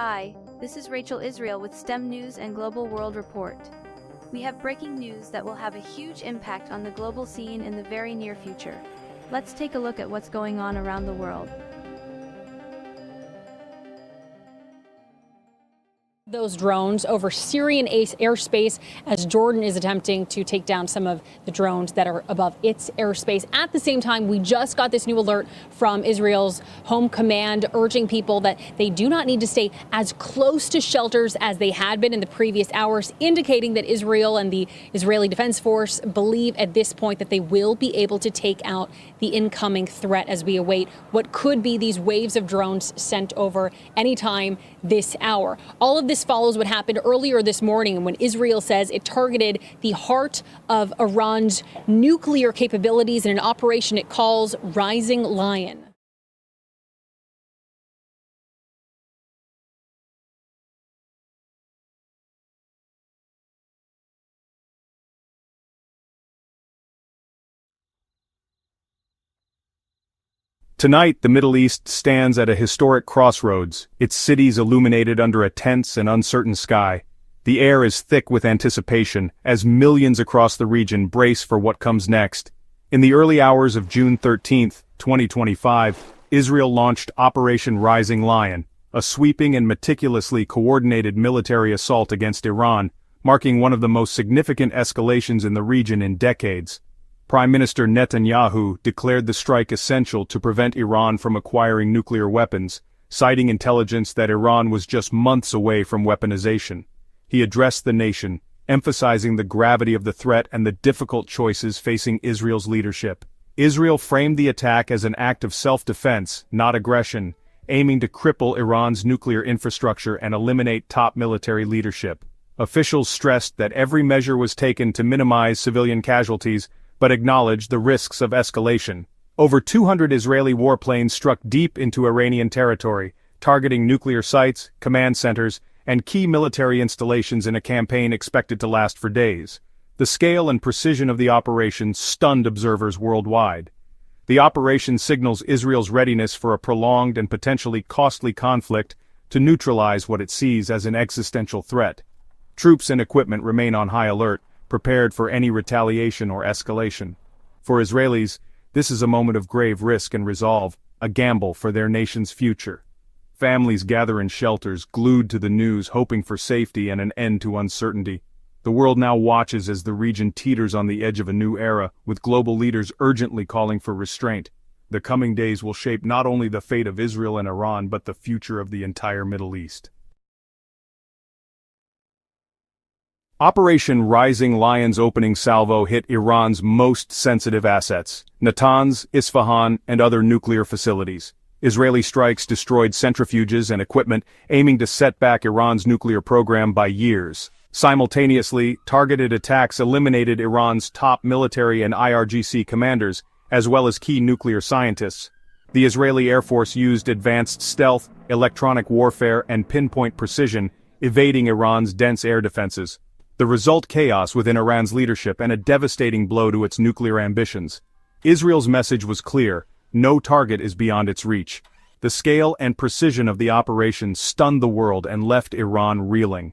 Hi, this is Rachel Israel with STEM News and Global World Report. We have breaking news that will have a huge impact on the global scene in the very near future. Let's take a look at what's going on around the world. Those drones over Syrian airspace as Jordan is attempting to take down some of the drones that are above its airspace. At the same time, we just got this new alert from Israel's home command urging people that they do not need to stay as close to shelters as they had been in the previous hours, indicating that Israel and the Israeli Defense Force believe at this point that they will be able to take out the incoming threat as we await what could be these waves of drones sent over anytime this hour. All of this follows what happened earlier this morning when Israel says it targeted the heart of Iran's nuclear capabilities in an operation it calls Rising Lion. Tonight, the Middle East stands at a historic crossroads, its cities illuminated under a tense and uncertain sky. The air is thick with anticipation, as millions across the region brace for what comes next. In the early hours of June 13, 2025, Israel launched Operation Rising Lion, a sweeping and meticulously coordinated military assault against Iran, marking one of the most significant escalations in the region in decades. Prime Minister Netanyahu declared the strike essential to prevent Iran from acquiring nuclear weapons, citing intelligence that Iran was just months away from weaponization. He addressed the nation, emphasizing the gravity of the threat and the difficult choices facing Israel's leadership. Israel framed the attack as an act of self-defense, not aggression, aiming to cripple Iran's nuclear infrastructure and eliminate top military leadership. Officials stressed that every measure was taken to minimize civilian casualties, but acknowledged the risks of escalation. Over 200 Israeli warplanes struck deep into Iranian territory, targeting nuclear sites, command centers, and key military installations in a campaign expected to last for days. The scale and precision of the operation stunned observers worldwide. The operation signals Israel's readiness for a prolonged and potentially costly conflict to neutralize what it sees as an existential threat. Troops and equipment remain on high alert, prepared for any retaliation or escalation. For Israelis, this is a moment of grave risk and resolve, a gamble for their nation's future. Families gather in shelters, glued to the news, hoping for safety and an end to uncertainty. The world now watches as the region teeters on the edge of a new era, with global leaders urgently calling for restraint. The coming days will shape not only the fate of Israel and Iran, but the future of the entire Middle East. Operation Rising Lion's opening salvo hit Iran's most sensitive assets, Natanz, Isfahan, and other nuclear facilities. Israeli strikes destroyed centrifuges and equipment, aiming to set back Iran's nuclear program by years. Simultaneously, targeted attacks eliminated Iran's top military and IRGC commanders, as well as key nuclear scientists. The Israeli Air Force used advanced stealth, electronic warfare, and pinpoint precision, evading Iran's dense air defenses. The result: chaos within Iran's leadership and a devastating blow to its nuclear ambitions. Israel's message was clear: no target is beyond its reach. The scale and precision of the operation stunned the world and left Iran reeling.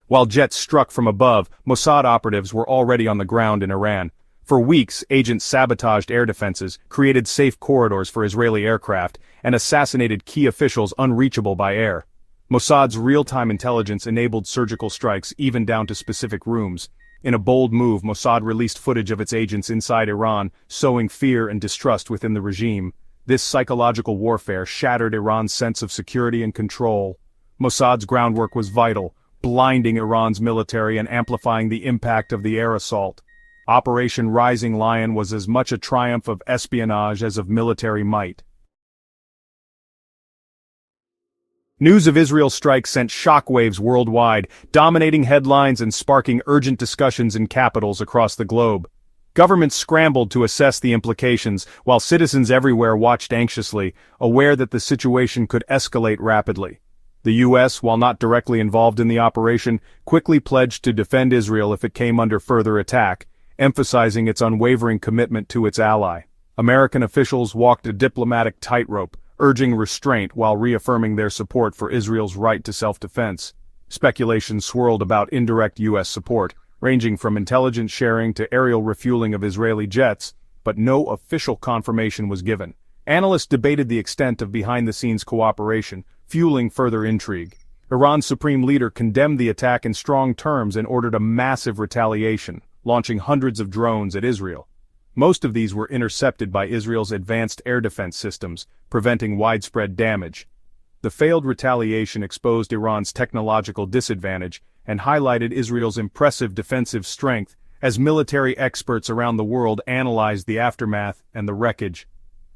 While jets struck from above, Mossad operatives were already on the ground in Iran. For weeks, agents sabotaged air defenses, created safe corridors for Israeli aircraft, and assassinated key officials unreachable by air. Mossad's real-time intelligence enabled surgical strikes even down to specific rooms. In a bold move, Mossad released footage of its agents inside Iran, sowing fear and distrust within the regime. This psychological warfare shattered Iran's sense of security and control. Mossad's groundwork was vital, blinding Iran's military and amplifying the impact of the air assault. Operation Rising Lion was as much a triumph of espionage as of military might. News of Israel's strike sent shockwaves worldwide, dominating headlines and sparking urgent discussions in capitals across the globe. Governments scrambled to assess the implications, while citizens everywhere watched anxiously, aware that the situation could escalate rapidly. The U.S., while not directly involved in the operation, quickly pledged to defend Israel if it came under further attack, emphasizing its unwavering commitment to its ally. American officials walked a diplomatic tightrope, urging restraint while reaffirming their support for Israel's right to self-defense. Speculation swirled about indirect U.S. support, ranging from intelligence sharing to aerial refueling of Israeli jets, but no official confirmation was given. Analysts debated the extent of behind-the-scenes cooperation, fueling further intrigue. Iran's supreme leader condemned the attack in strong terms and ordered a massive retaliation, launching hundreds of drones at Israel. Most of these were intercepted by Israel's advanced air defense systems, preventing widespread damage. The failed retaliation exposed Iran's technological disadvantage and highlighted Israel's impressive defensive strength as military experts around the world analyzed the aftermath and the wreckage.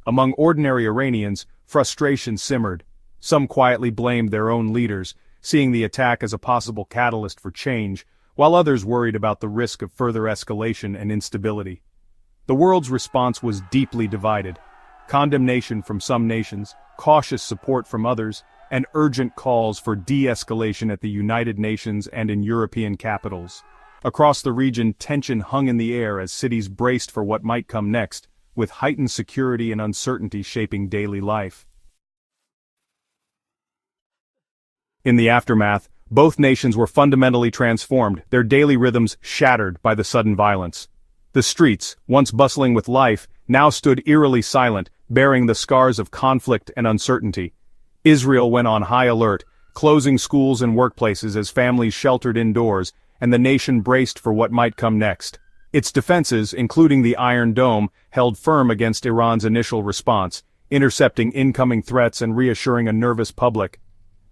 Among ordinary Iranians, frustration simmered. Some quietly blamed their own leaders, seeing the attack as a possible catalyst for change, while others worried about the risk of further escalation and instability. The world's response was deeply divided. Condemnation from some nations, cautious support from others, and urgent calls for de-escalation at the United Nations and in European capitals. Across the region, tension hung in the air as cities braced for what might come next, with heightened security and uncertainty shaping daily life. In the aftermath, both nations were fundamentally transformed, their daily rhythms shattered by the sudden violence. The streets, once bustling with life, now stood eerily silent, bearing the scars of conflict and uncertainty. Israel went on high alert, closing schools and workplaces as families sheltered indoors, and the nation braced for what might come next. Its defenses, including the Iron Dome, held firm against Iran's initial response, intercepting incoming threats and reassuring a nervous public.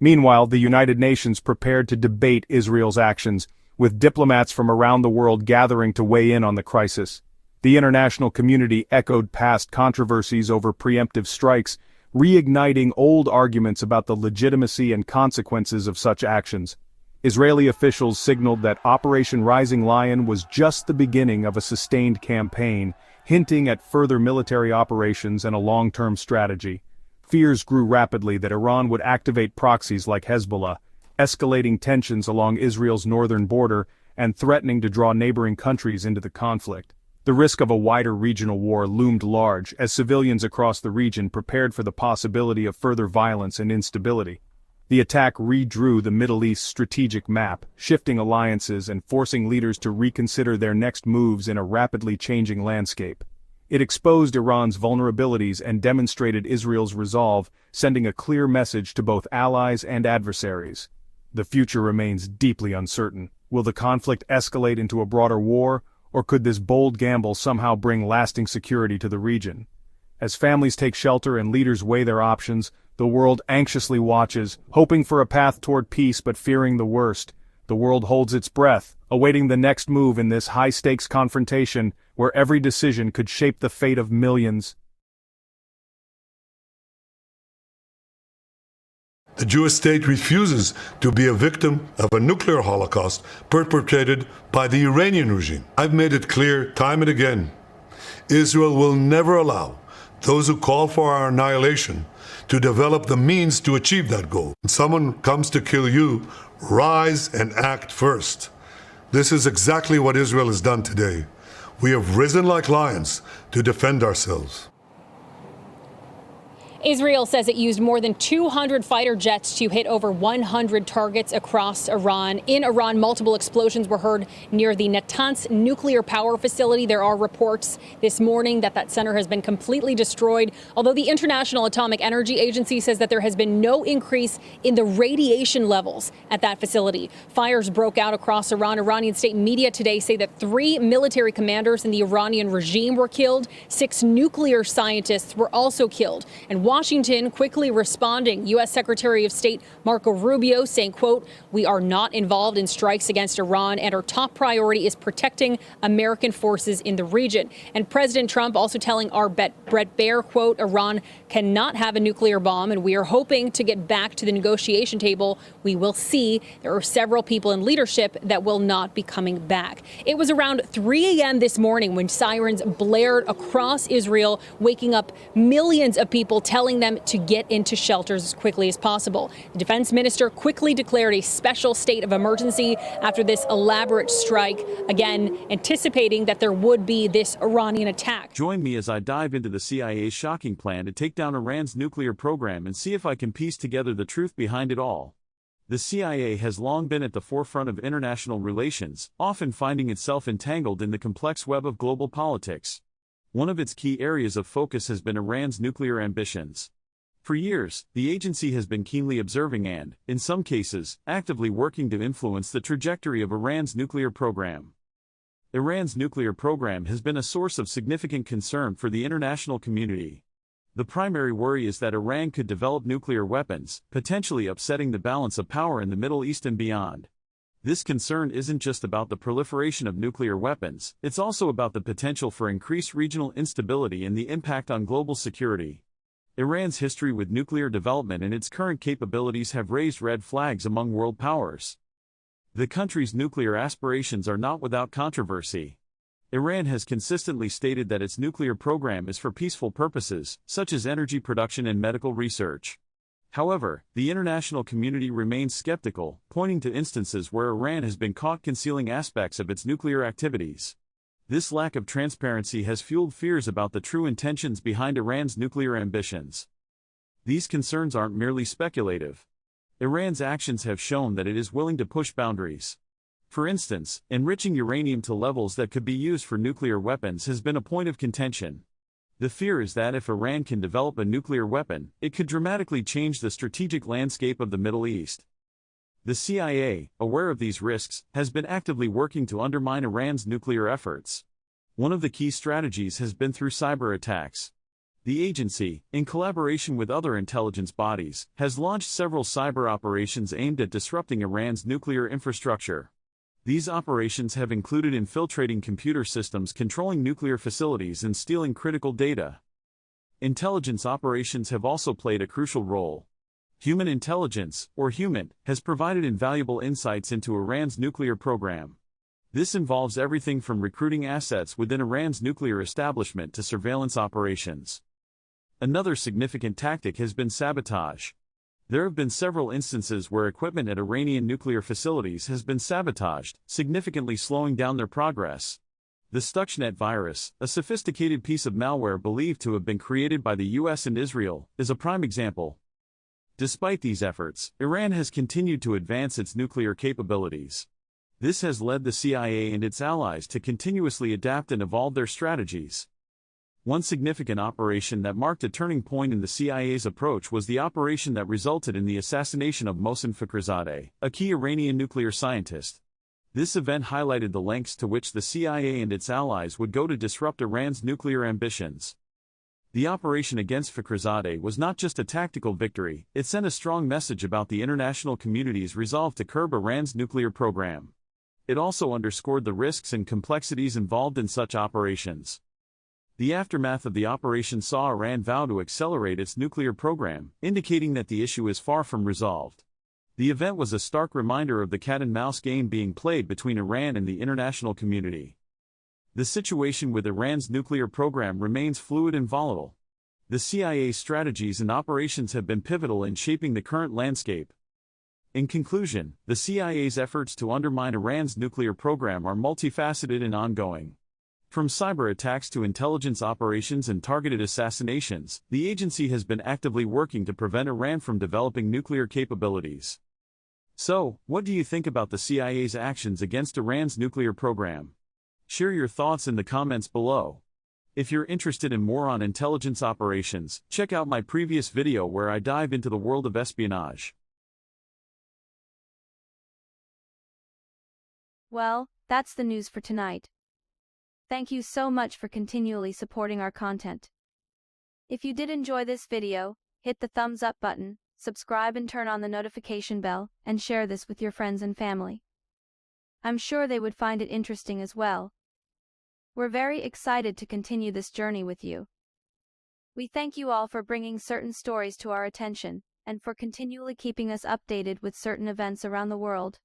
Meanwhile, the United Nations prepared to debate Israel's actions, with diplomats from around the world gathering to weigh in on the crisis. The international community echoed past controversies over preemptive strikes, reigniting old arguments about the legitimacy and consequences of such actions. Israeli officials signaled that Operation Rising Lion was just the beginning of a sustained campaign, hinting at further military operations and a long-term strategy. Fears grew rapidly that Iran would activate proxies like Hezbollah, escalating tensions along Israel's northern border and threatening to draw neighboring countries into the conflict. The risk of a wider regional war loomed large as civilians across the region prepared for the possibility of further violence and instability. The attack redrew the Middle East's strategic map, shifting alliances and forcing leaders to reconsider their next moves in a rapidly changing landscape. It exposed Iran's vulnerabilities and demonstrated Israel's resolve, sending a clear message to both allies and adversaries. The future remains deeply uncertain. Will the conflict escalate into a broader war, or could this bold gamble somehow bring lasting security to the region? As families take shelter and leaders weigh their options, the world anxiously watches, hoping for a path toward peace but fearing the worst. The world holds its breath, awaiting the next move in this high-stakes confrontation, where every decision could shape the fate of millions. The Jewish state refuses to be a victim of a nuclear holocaust perpetrated by the Iranian regime. I've made it clear time and again, Israel will never allow those who call for our annihilation to develop the means to achieve that goal. When someone comes to kill you, rise and act first. This is exactly what Israel has done today. We have risen like lions to defend ourselves. Israel says it used more than 200 fighter jets to hit over 100 targets across Iran. In Iran, multiple explosions were heard near the Natanz nuclear power facility. There are reports this morning that that center has been completely destroyed, although the International Atomic Energy Agency says that there has been no increase in the radiation levels at that facility. Fires broke out across Iran. Iranian state media today say that 3 military commanders in the Iranian regime were killed. 6 nuclear scientists were also killed. And Washington quickly responding. U.S. Secretary of State Marco Rubio saying, quote, "We are not involved in strikes against Iran, and our top priority is protecting American forces in the region." And President Trump also telling our Brett Baer, quote, "Iran cannot have a nuclear bomb, and we are hoping to get back to the negotiation table. We will see. There are several people in leadership that will not be coming back." It was around 3 a.m. this morning when sirens blared across Israel, waking up millions of people, telling them to get into shelters as quickly as possible. The defense minister quickly declared a special state of emergency after this elaborate strike, again anticipating that there would be this Iranian attack. Join me as I dive into the CIA's shocking plan to take down Iran's nuclear program and see if I can piece together the truth behind it all. The CIA has long been at the forefront of international relations, often finding itself entangled in the complex web of global politics. One of its key areas of focus has been Iran's nuclear ambitions. For years, the agency has been keenly observing and, in some cases, actively working to influence the trajectory of Iran's nuclear program. Iran's nuclear program has been a source of significant concern for the international community. The primary worry is that Iran could develop nuclear weapons, potentially upsetting the balance of power in the Middle East and beyond. This concern isn't just about the proliferation of nuclear weapons, it's also about the potential for increased regional instability and the impact on global security. Iran's history with nuclear development and its current capabilities have raised red flags among world powers. The country's nuclear aspirations are not without controversy. Iran has consistently stated that its nuclear program is for peaceful purposes, such as energy production and medical research. However, the international community remains skeptical, pointing to instances where Iran has been caught concealing aspects of its nuclear activities. This lack of transparency has fueled fears about the true intentions behind Iran's nuclear ambitions. These concerns aren't merely speculative. Iran's actions have shown that it is willing to push boundaries. For instance, enriching uranium to levels that could be used for nuclear weapons has been a point of contention. The fear is that if Iran can develop a nuclear weapon, it could dramatically change the strategic landscape of the Middle East. The CIA, aware of these risks, has been actively working to undermine Iran's nuclear efforts. One of the key strategies has been through cyber attacks. The agency, in collaboration with other intelligence bodies, has launched several cyber operations aimed at disrupting Iran's nuclear infrastructure. These operations have included infiltrating computer systems, controlling nuclear facilities, and stealing critical data. Intelligence operations have also played a crucial role. Human intelligence, or HUMINT, has provided invaluable insights into Iran's nuclear program. This involves everything from recruiting assets within Iran's nuclear establishment to surveillance operations. Another significant tactic has been sabotage. There have been several instances where equipment at Iranian nuclear facilities has been sabotaged, significantly slowing down their progress. The Stuxnet virus, a sophisticated piece of malware believed to have been created by the US and Israel, is a prime example. Despite these efforts, Iran has continued to advance its nuclear capabilities. This has led the CIA and its allies to continuously adapt and evolve their strategies. One significant operation that marked a turning point in the CIA's approach was the operation that resulted in the assassination of Mohsen Fakhrizadeh, a key Iranian nuclear scientist. This event highlighted the lengths to which the CIA and its allies would go to disrupt Iran's nuclear ambitions. The operation against Fakhrizadeh was not just a tactical victory, it sent a strong message about the international community's resolve to curb Iran's nuclear program. It also underscored the risks and complexities involved in such operations. The aftermath of the operation saw Iran vow to accelerate its nuclear program, indicating that the issue is far from resolved. The event was a stark reminder of the cat-and-mouse game being played between Iran and the international community. The situation with Iran's nuclear program remains fluid and volatile. The CIA's strategies and operations have been pivotal in shaping the current landscape. In conclusion, the CIA's efforts to undermine Iran's nuclear program are multifaceted and ongoing. From cyber attacks to intelligence operations and targeted assassinations, the agency has been actively working to prevent Iran from developing nuclear capabilities. So, what do you think about the CIA's actions against Iran's nuclear program? Share your thoughts in the comments below. If you're interested in more on intelligence operations, check out my previous video where I dive into the world of espionage. Well, that's the news for tonight. Thank you so much for continually supporting our content. If you did enjoy this video, hit the thumbs up button, subscribe and turn on the notification bell, and share this with your friends and family. I'm sure they would find it interesting as well. We're very excited to continue this journey with you. We thank you all for bringing certain stories to our attention, and for continually keeping us updated with certain events around the world.